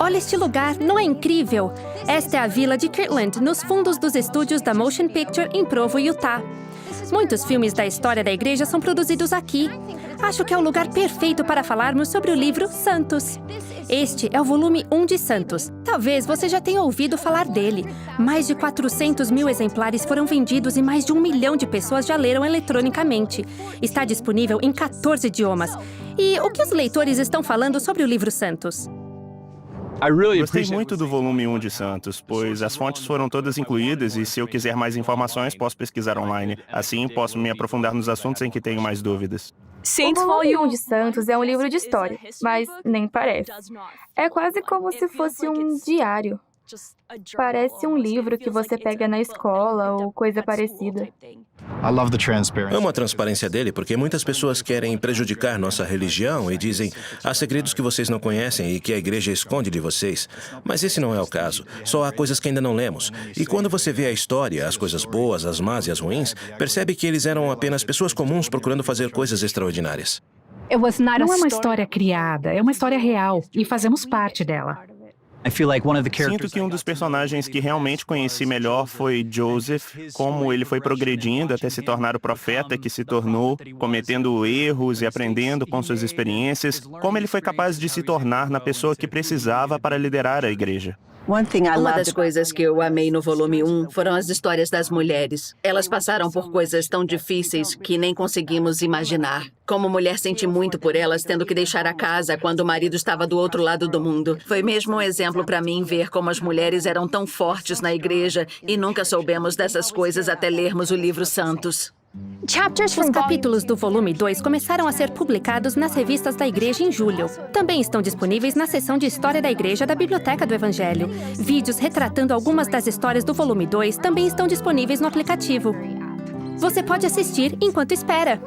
Olha este lugar, não é incrível? Esta é a vila de Kirtland, nos fundos dos estúdios da Motion Picture em Provo, Utah. Muitos filmes da história da igreja são produzidos aqui. Acho que é o lugar perfeito para falarmos sobre o livro Santos. Este é o volume 1 de Santos. Talvez você já tenha ouvido falar dele. Mais de 400 mil exemplares foram vendidos e mais de 1 milhão de pessoas já leram eletronicamente. Está disponível em 14 idiomas. E o que os leitores estão falando sobre o livro Santos? Gostei muito do volume 1 de Santos, pois as fontes foram todas incluídas e se eu quiser mais informações, posso pesquisar online. Assim, posso me aprofundar nos assuntos em que tenho mais dúvidas. O volume 1 de Santos é um livro de história, mas nem parece. É quase como se fosse um diário. Parece um livro que você pega na escola ou coisa parecida. Amo a transparência dele porque muitas pessoas querem prejudicar nossa religião e dizem há segredos que vocês não conhecem e que a igreja esconde de vocês. Mas esse não é o caso. Só há coisas que ainda não lemos. E quando você vê a história, as coisas boas, as más e as ruins, percebe que eles eram apenas pessoas comuns procurando fazer coisas extraordinárias. Não é uma história criada, é uma história real e fazemos parte dela. Sinto que um dos personagens que realmente conheci melhor foi Joseph, como ele foi progredindo até se tornar o profeta que se tornou, cometendo erros e aprendendo com suas experiências, como ele foi capaz de se tornar na pessoa que precisava para liderar a igreja. Uma das coisas que eu amei no volume 1 foram as histórias das mulheres. Elas passaram por coisas tão difíceis que nem conseguimos imaginar. Como mulher, senti muito por elas tendo que deixar a casa quando o marido estava do outro lado do mundo. Foi mesmo um exemplo para mim ver como as mulheres eram tão fortes na igreja e nunca soubemos dessas coisas até lermos o livro Santos. Os capítulos do volume 2 começaram a ser publicados nas revistas da igreja em julho. Também estão disponíveis na seção de História da Igreja da Biblioteca do Evangelho. Vídeos retratando algumas das histórias do volume 2 também estão disponíveis no aplicativo. Você pode assistir enquanto espera.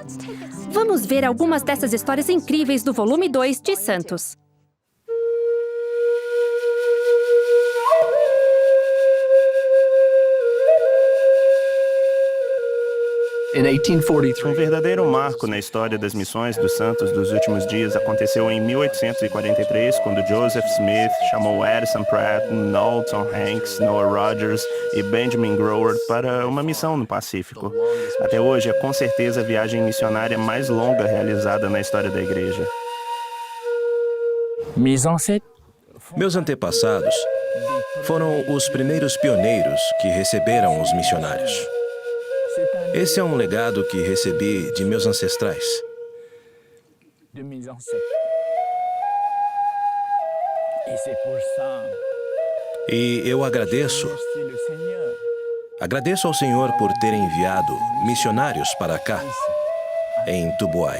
Vamos ver algumas dessas histórias incríveis do volume 2 de Santos. Um verdadeiro marco na história das missões dos santos dos últimos dias aconteceu em 1843, quando Joseph Smith chamou Addison Pratt, Knowlton Hanks, Noah Rogers e Benjamin Grower para uma missão no Pacífico. Até hoje, é com certeza a viagem missionária mais longa realizada na história da igreja. Meus antepassados foram os primeiros pioneiros que receberam os missionários. Esse é um legado que recebi de meus ancestrais. E eu agradeço ao Senhor por ter enviado missionários para cá, em Tubuai.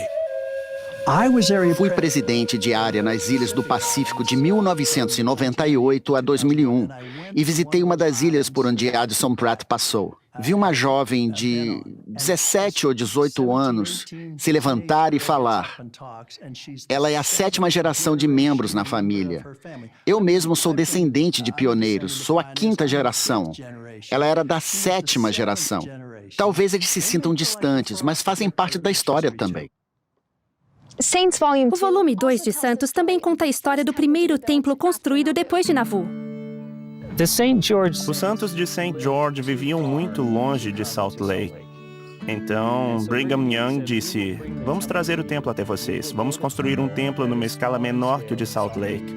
Fui presidente de área nas Ilhas do Pacífico de 1998 a 2001 e visitei uma das ilhas por onde Addison Pratt passou. Vi uma jovem de 17 ou 18 anos se levantar e falar. Ela é a 7ª geração de membros na família. Eu mesmo sou descendente de pioneiros, sou a 5ª geração. Ela era da 7ª geração. Talvez eles se sintam distantes, mas fazem parte da história também. O volume 2 de Santos também conta a história do primeiro templo construído depois de Nauvoo. Os santos de St. George viviam muito longe de Salt Lake. Então, Brigham Young disse, vamos trazer o templo até vocês. Vamos construir um templo numa escala menor que o de Salt Lake.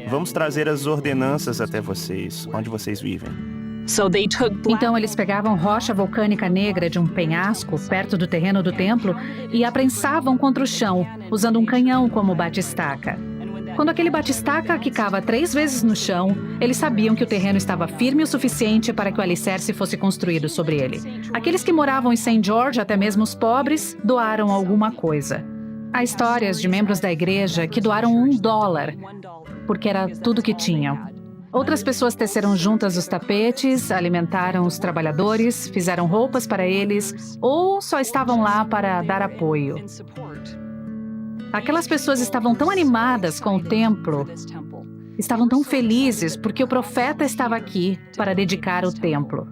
Vamos trazer as ordenanças até vocês, onde vocês vivem. Então eles pegavam rocha vulcânica negra de um penhasco perto do terreno do templo e a prensavam contra o chão, usando um canhão como batistaca. Quando aquele batistaca quicava 3 vezes no chão, eles sabiam que o terreno estava firme o suficiente para que o alicerce fosse construído sobre ele. Aqueles que moravam em St. George, até mesmo os pobres, doaram alguma coisa. Há histórias de membros da igreja que doaram $1, porque era tudo que tinham. Outras pessoas teceram juntas os tapetes, alimentaram os trabalhadores, fizeram roupas para eles ou só estavam lá para dar apoio. Aquelas pessoas estavam tão animadas com o templo, estavam tão felizes porque o profeta estava aqui para dedicar o templo.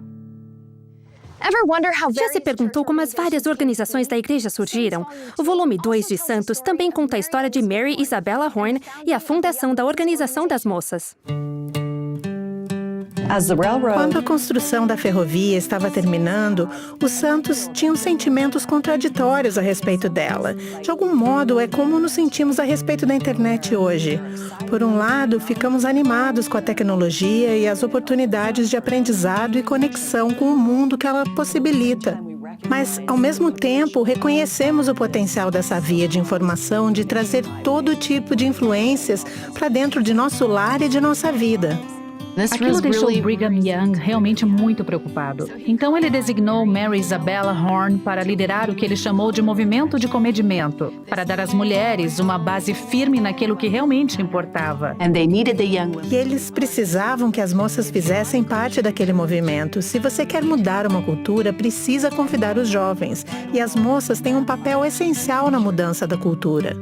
Já se perguntou como as várias organizações da igreja surgiram? O volume 2 de Santos também conta a história de Mary Isabella Horne e a fundação da Organização das Moças. Quando a construção da ferrovia estava terminando, os Santos tinham sentimentos contraditórios a respeito dela. De algum modo, é como nos sentimos a respeito da internet hoje. Por um lado, ficamos animados com a tecnologia e as oportunidades de aprendizado e conexão com o mundo que ela possibilita. Mas, ao mesmo tempo, reconhecemos o potencial dessa via de informação de trazer todo tipo de influências para dentro de nosso lar e de nossa vida. Aquilo deixou Brigham Young realmente muito preocupado. Então ele designou Mary Isabella Horne para liderar o que ele chamou de movimento de comedimento, para dar às mulheres uma base firme naquilo que realmente importava. E eles precisavam que as moças fizessem parte daquele movimento. Se você quer mudar uma cultura, precisa convidar os jovens. E as moças têm um papel essencial na mudança da cultura.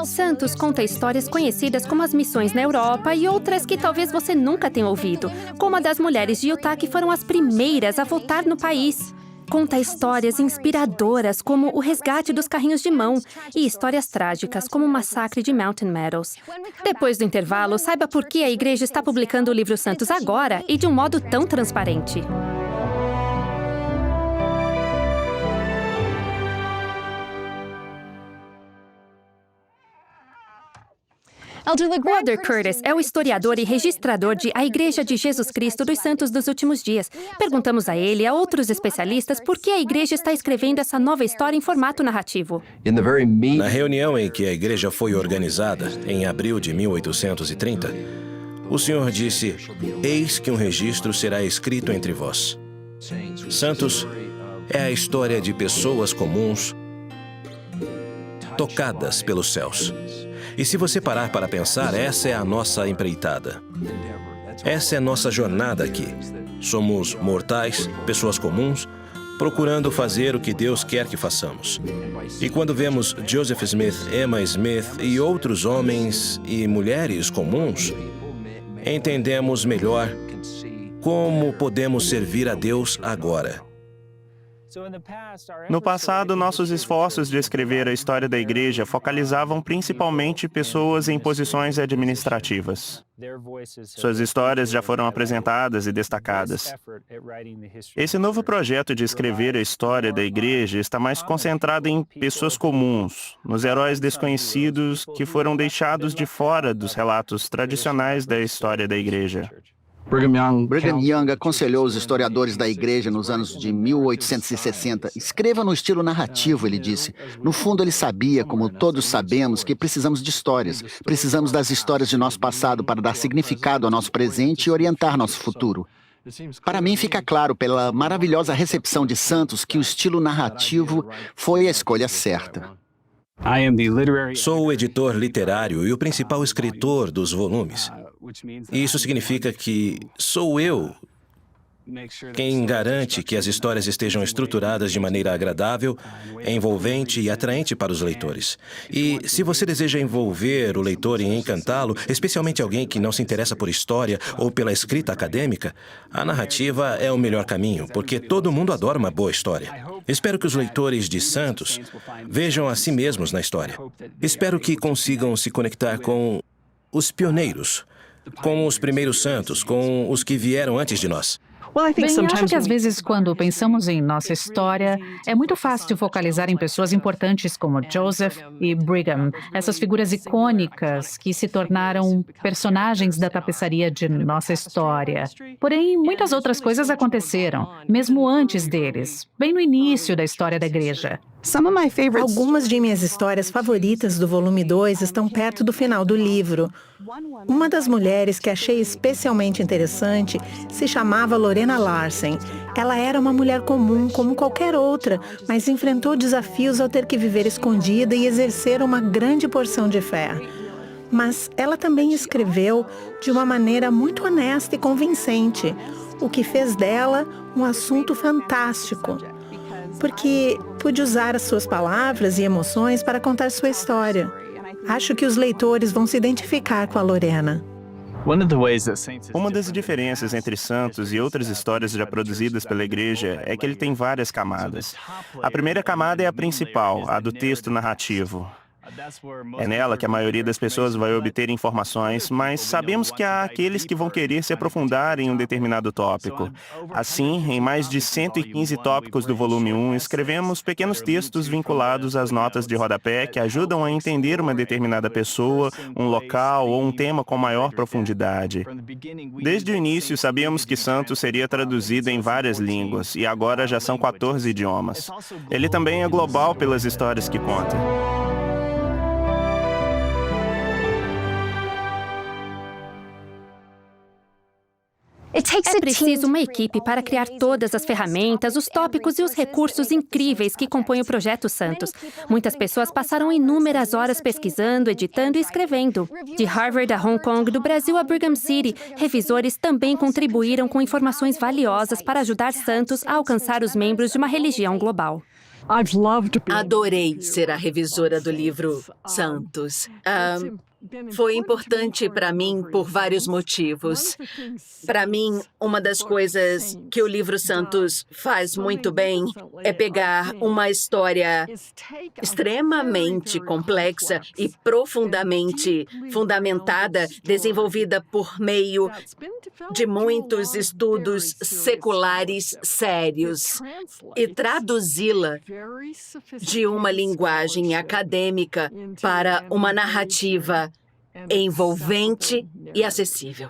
Santos conta histórias conhecidas como as missões na Europa e outras que talvez você nunca tenha ouvido, como a das mulheres de Utah que foram as primeiras a votar no país. Conta histórias inspiradoras como o resgate dos carrinhos de mão e histórias trágicas como o massacre de Mountain Meadows. Depois do intervalo, saiba por que a igreja está publicando o livro Santos agora e de um modo tão transparente. O Elder Curtis é o historiador e registrador de A Igreja de Jesus Cristo dos Santos dos Últimos Dias. Perguntamos a ele e a outros especialistas por que a igreja está escrevendo essa nova história em formato narrativo. Na reunião em que a igreja foi organizada, em abril de 1830, o Senhor disse: "Eis que um registro será escrito entre vós." Santos é a história de pessoas comuns tocadas pelos céus. E se você parar para pensar, essa é a nossa empreitada. Essa é nossa jornada aqui. Somos mortais, pessoas comuns, procurando fazer o que Deus quer que façamos. E quando vemos Joseph Smith, Emma Smith e outros homens e mulheres comuns, entendemos melhor como podemos servir a Deus agora. No passado, nossos esforços de escrever a história da igreja focalizavam principalmente pessoas em posições administrativas. Suas histórias já foram apresentadas e destacadas. Esse novo projeto de escrever a história da igreja está mais concentrado em pessoas comuns, nos heróis desconhecidos que foram deixados de fora dos relatos tradicionais da história da igreja. Brigham Young aconselhou os historiadores da igreja nos anos de 1860. Escreva no estilo narrativo, ele disse. No fundo, ele sabia, como todos sabemos, que precisamos de histórias. Precisamos das histórias de nosso passado para dar significado ao nosso presente e orientar nosso futuro. Para mim, fica claro pela maravilhosa recepção de Santos que o estilo narrativo foi a escolha certa. Sou o editor literário e o principal escritor dos volumes. E isso significa que sou eu quem garante que as histórias estejam estruturadas de maneira agradável, envolvente e atraente para os leitores. E se você deseja envolver o leitor e encantá-lo, especialmente alguém que não se interessa por história ou pela escrita acadêmica, a narrativa é o melhor caminho, porque todo mundo adora uma boa história. Espero que os leitores de Santos vejam a si mesmos na história. Espero que consigam se conectar com os pioneiros, com os primeiros santos, com os que vieram antes de nós. Bem, acho que às vezes, quando pensamos em nossa história, é muito fácil focalizar em pessoas importantes como Joseph e Brigham, essas figuras icônicas que se tornaram personagens da tapeçaria de nossa história. Porém, muitas outras coisas aconteceram, mesmo antes deles, bem no início da história da igreja. Algumas de minhas histórias favoritas do volume 2 estão perto do final do livro. Uma das mulheres que achei especialmente interessante se chamava Lorena Larsen. Ela era uma mulher comum, como qualquer outra, mas enfrentou desafios ao ter que viver escondida e exercer uma grande porção de fé. Mas ela também escreveu de uma maneira muito honesta e convincente, o que fez dela um assunto fantástico. Porque pude usar as suas palavras e emoções para contar sua história. Acho que os leitores vão se identificar com a Lorena. Uma das diferenças entre Santos e outras histórias já produzidas pela igreja é que ele tem várias camadas. A primeira camada é a principal, a do texto narrativo. É nela que a maioria das pessoas vai obter informações, mas sabemos que há aqueles que vão querer se aprofundar em um determinado tópico. Assim, em mais de 115 tópicos do volume 1, escrevemos pequenos textos vinculados às notas de rodapé que ajudam a entender uma determinada pessoa, um local ou um tema com maior profundidade. Desde o início, sabíamos que Santos seria traduzido em várias línguas, e agora já são 14 idiomas. Ele também é global pelas histórias que conta. É preciso uma equipe para criar todas as ferramentas, os tópicos e os recursos incríveis que compõem o Projeto Santos. Muitas pessoas passaram inúmeras horas pesquisando, editando e escrevendo. De Harvard a Hong Kong, do Brasil a Brigham City, revisores também contribuíram com informações valiosas para ajudar Santos a alcançar os membros de uma religião global. Adorei ser a revisora do livro Santos. Foi importante para mim por vários motivos. Para mim, uma das coisas que o livro Santos faz muito bem é pegar uma história extremamente complexa e profundamente fundamentada, desenvolvida por meio de muitos estudos seculares sérios, e traduzi-la de uma linguagem acadêmica para uma narrativa envolvente e acessível.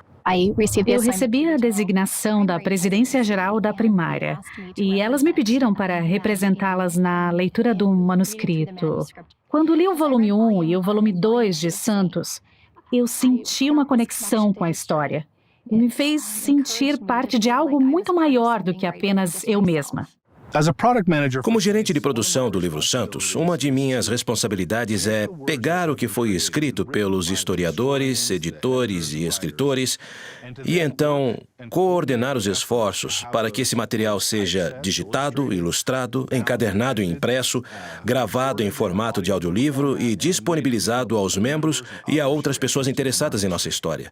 Eu recebi a designação da Presidência Geral da Primária e elas me pediram para representá-las na leitura do manuscrito. Quando li o volume 1 e o volume 2 de Santos, eu senti uma conexão com a história. Me fez sentir parte de algo muito maior do que apenas eu mesma. Como gerente de produção do livro Santos, uma de minhas responsabilidades é pegar o que foi escrito pelos historiadores, editores e escritores e então coordenar os esforços para que esse material seja digitado, ilustrado, encadernado e impresso, gravado em formato de audiolivro e disponibilizado aos membros e a outras pessoas interessadas em nossa história.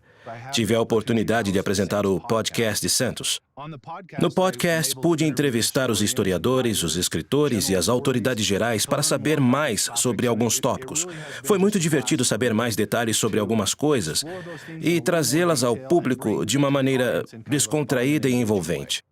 Tive a oportunidade de apresentar o podcast de Santos. No podcast, pude entrevistar os historiadores, os escritores e as autoridades gerais para saber mais sobre alguns tópicos. Foi muito divertido saber mais detalhes sobre algumas coisas e trazê-las ao público de uma maneira descontraída e envolvente.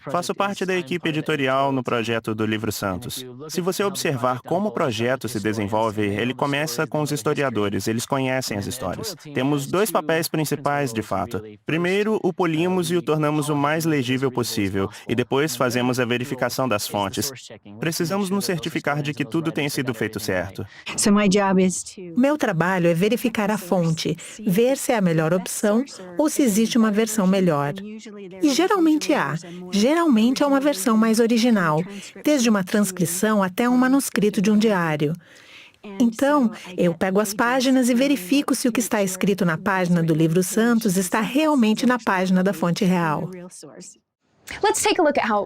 Faço parte da equipe editorial no projeto do Livro Santos. Se você observar como o projeto se desenvolve, ele começa com os historiadores, eles conhecem as histórias. Temos dois papéis principais, de fato. Primeiro, o polimos e o tornamos o mais legível possível, e depois fazemos a verificação das fontes. Precisamos nos certificar de que tudo tem sido feito certo. Meu trabalho é verificar a fonte, ver se é a melhor opção ou se existe uma versão melhor. E geralmente é uma versão mais original, desde uma transcrição até um manuscrito de um diário. Então, eu pego as páginas e verifico se o que está escrito na página do Livro Santos está realmente na página da fonte real.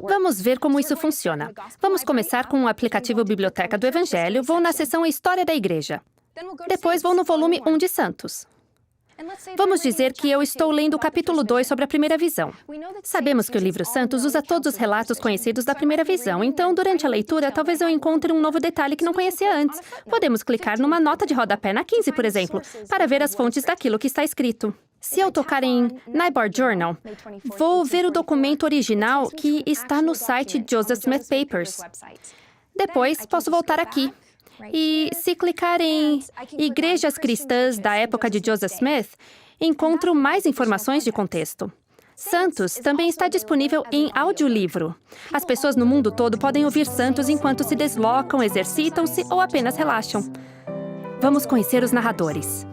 Vamos ver como isso funciona. Vamos começar com o aplicativo Biblioteca do Evangelho, vou na seção História da Igreja. Depois vou no volume 1 de Santos. Vamos dizer que eu estou lendo o capítulo 2 sobre a primeira visão. Sabemos que o livro Santos usa todos os relatos conhecidos da primeira visão, então, durante a leitura, talvez eu encontre um novo detalhe que não conhecia antes. Podemos clicar numa nota de rodapé na 15, por exemplo, para ver as fontes daquilo que está escrito. Se eu tocar em Nyborg Journal, vou ver o documento original que está no site Joseph Smith Papers. Depois, posso voltar aqui. E se clicar em Igrejas Cristãs da época de Joseph Smith, encontro mais informações de contexto. Santos também está disponível em audiolivro. As pessoas no mundo todo podem ouvir Santos enquanto se deslocam, exercitam-se ou apenas relaxam. Vamos conhecer os narradores.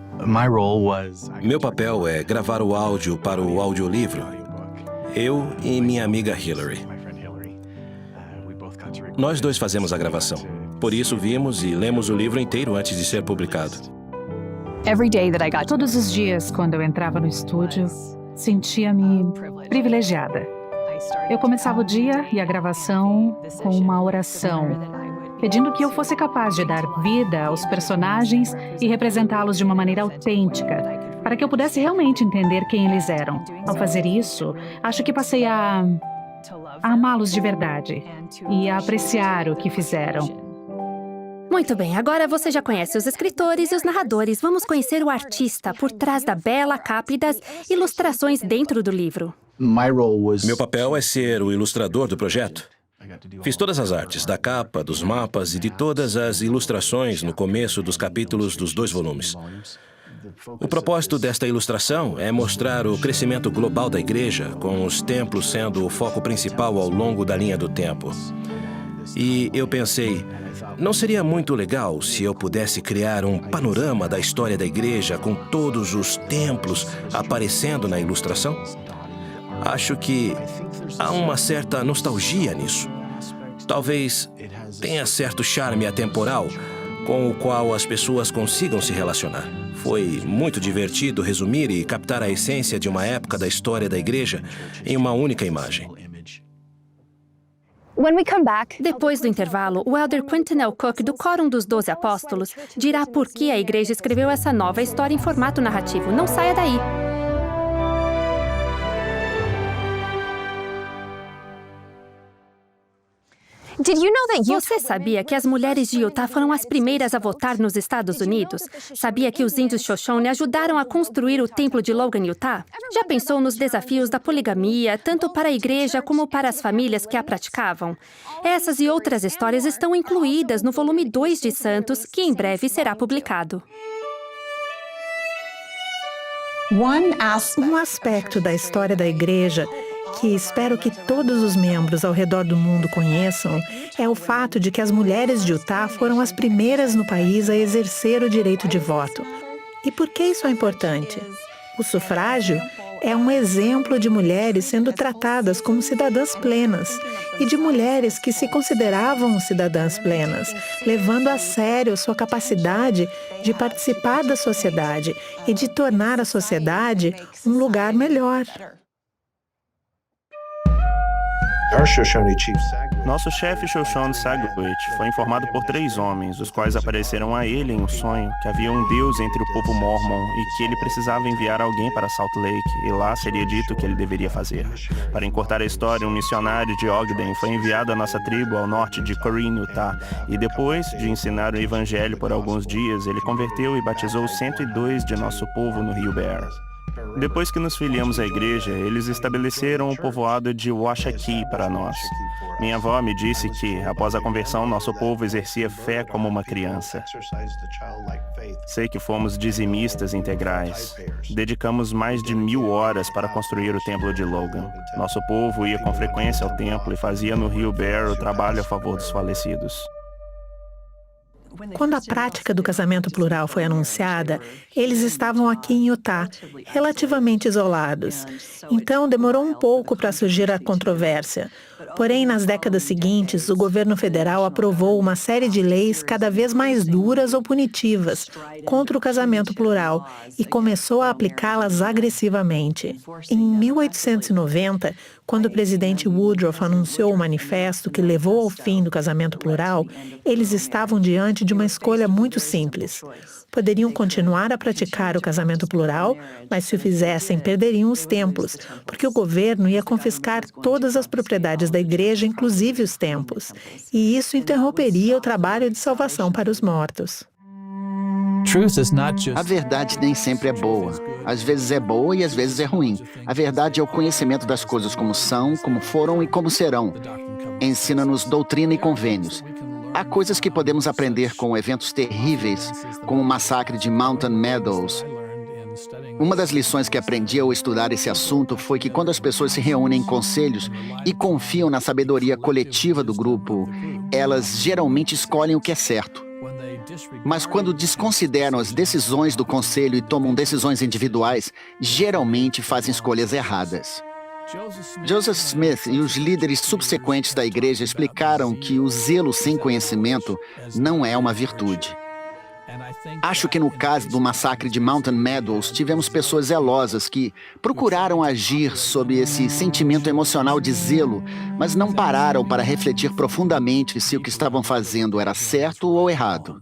Meu papel é gravar o áudio para o audiolivro. Eu e minha amiga Hillary. Nós dois fazemos a gravação. Por isso, vimos e lemos o livro inteiro antes de ser publicado. Todos os dias, quando eu entrava no estúdio, sentia-me privilegiada. Eu começava o dia e a gravação com uma oração, pedindo que eu fosse capaz de dar vida aos personagens e representá-los de uma maneira autêntica, para que eu pudesse realmente entender quem eles eram. Ao fazer isso, acho que passei a amá-los de verdade e a apreciar o que fizeram. Muito bem, agora você já conhece os escritores e os narradores. Vamos conhecer o artista por trás da bela capa e das ilustrações dentro do livro. Meu papel é ser o ilustrador do projeto. Fiz todas as artes, da capa, dos mapas e de todas as ilustrações no começo dos capítulos dos 2 volumes. O propósito desta ilustração é mostrar o crescimento global da igreja, com os templos sendo o foco principal ao longo da linha do tempo. E eu pensei, não seria muito legal se eu pudesse criar um panorama da história da igreja com todos os templos aparecendo na ilustração? Acho que há uma certa nostalgia nisso. Talvez tenha certo charme atemporal com o qual as pessoas consigam se relacionar. Foi muito divertido resumir e captar a essência de uma época da história da igreja em uma única imagem. Depois do intervalo, o elder Quentin L. Cook, do Quórum dos 12 Apóstolos, dirá por que a igreja escreveu essa nova história em formato narrativo. Não saia daí! Você sabia que as mulheres de Utah foram as primeiras a votar nos Estados Unidos? Sabia que os índios Shoshone ajudaram a construir o templo de Logan, Utah? Já pensou nos desafios da poligamia, tanto para a igreja como para as famílias que a praticavam? Essas e outras histórias estão incluídas no volume 2 de Santos, que em breve será publicado. Um aspecto da história da igreja que espero que todos os membros ao redor do mundo conheçam é o fato de que as mulheres de Utah foram as primeiras no país a exercer o direito de voto. E por que isso é importante? O sufrágio é um exemplo de mulheres sendo tratadas como cidadãs plenas e de mulheres que se consideravam cidadãs plenas, levando a sério sua capacidade de participar da sociedade e de tornar a sociedade um lugar melhor. Nosso chefe Shoshone Sagwitch foi informado por 3 homens, os quais apareceram a ele em um sonho, que havia um Deus entre o povo mormon e que ele precisava enviar alguém para Salt Lake, e lá seria dito o que ele deveria fazer. Para encurtar a história, um missionário de Ogden foi enviado à nossa tribo ao norte de Corrine, Utah, e depois de ensinar o evangelho por alguns dias, ele converteu e batizou 102 de nosso povo no Rio Bear. Depois que nos filiamos à igreja, eles estabeleceram o povoado de Washakie para nós. Minha avó me disse que, após a conversão, nosso povo exercia fé como uma criança. Sei que fomos dizimistas integrais. Dedicamos mais de 1000 horas para construir o templo de Logan. Nosso povo ia com frequência ao templo e fazia no Rio Bear o trabalho a favor dos falecidos. Quando a prática do casamento plural foi anunciada, eles estavam aqui em Utah, relativamente isolados. Então, demorou um pouco para surgir a controvérsia. Porém, nas décadas seguintes, o governo federal aprovou uma série de leis cada vez mais duras ou punitivas contra o casamento plural e começou a aplicá-las agressivamente. Em 1890, quando o presidente Woodruff anunciou o manifesto que levou ao fim do casamento plural, eles estavam diante de uma escolha muito simples. Poderiam continuar a praticar o casamento plural, mas se o fizessem, perderiam os templos, porque o governo ia confiscar todas as propriedades da igreja, inclusive os templos. E isso interromperia o trabalho de salvação para os mortos. A verdade nem sempre é boa. Às vezes é boa e às vezes é ruim. A verdade é o conhecimento das coisas como são, como foram e como serão. Ensina-nos doutrina e convênios. Há coisas que podemos aprender com eventos terríveis, como o massacre de Mountain Meadows. Uma das lições que aprendi ao estudar esse assunto foi que quando as pessoas se reúnem em conselhos e confiam na sabedoria coletiva do grupo, elas geralmente escolhem o que é certo. Mas quando desconsideram as decisões do conselho e tomam decisões individuais, geralmente fazem escolhas erradas. Joseph Smith e os líderes subsequentes da igreja explicaram que o zelo sem conhecimento não é uma virtude. Acho que no caso do massacre de Mountain Meadows, tivemos pessoas zelosas que procuraram agir sob esse sentimento emocional de zelo, mas não pararam para refletir profundamente se o que estavam fazendo era certo ou errado.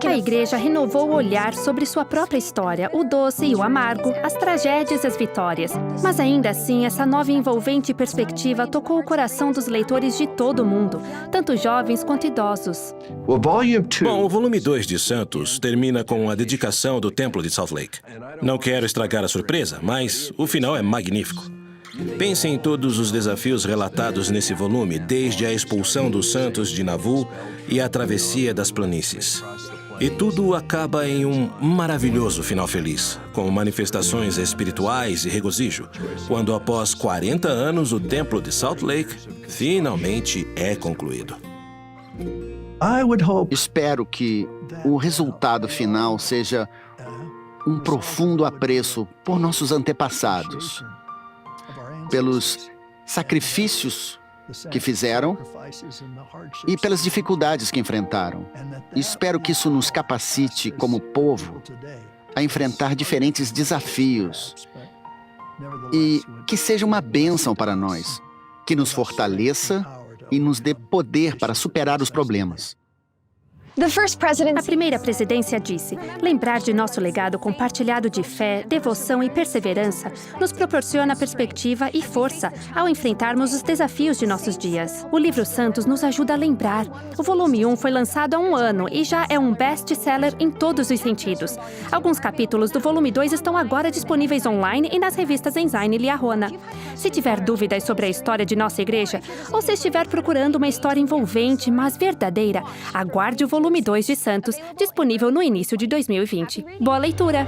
A igreja renovou o olhar sobre sua própria história, o doce e o amargo, as tragédias e as vitórias. Mas ainda assim, essa nova e envolvente perspectiva tocou o coração dos leitores de todo o mundo, tanto jovens quanto idosos. Bom, o volume 2 de Santos termina com a dedicação do Templo de Salt Lake. Não quero estragar a surpresa, mas o final é magnífico. Pense em todos os desafios relatados nesse volume, desde a expulsão dos santos de Nauvoo e a travessia das planícies. E tudo acaba em um maravilhoso final feliz, com manifestações espirituais e regozijo, quando após 40 anos o Templo de Salt Lake finalmente é concluído. Espero que o resultado final seja um profundo apreço por nossos antepassados, pelos sacrifícios que fizeram e pelas dificuldades que enfrentaram. Espero que isso nos capacite, como povo, a enfrentar diferentes desafios e que seja uma bênção para nós, que nos fortaleça e nos dê poder para superar os problemas. A primeira presidência disse: lembrar de nosso legado compartilhado de fé, devoção e perseverança nos proporciona perspectiva e força ao enfrentarmos os desafios de nossos dias. O livro Santos nos ajuda a lembrar. O volume 1 foi lançado há 1 ano e já é um best-seller em todos os sentidos. Alguns capítulos do volume 2 estão agora disponíveis online e nas revistas Ensign e Liahona. Se tiver dúvidas sobre a história de nossa igreja, ou se estiver procurando uma história envolvente, mas verdadeira, aguarde o volume 2 de Santos, disponível no início de 2020. Boa leitura!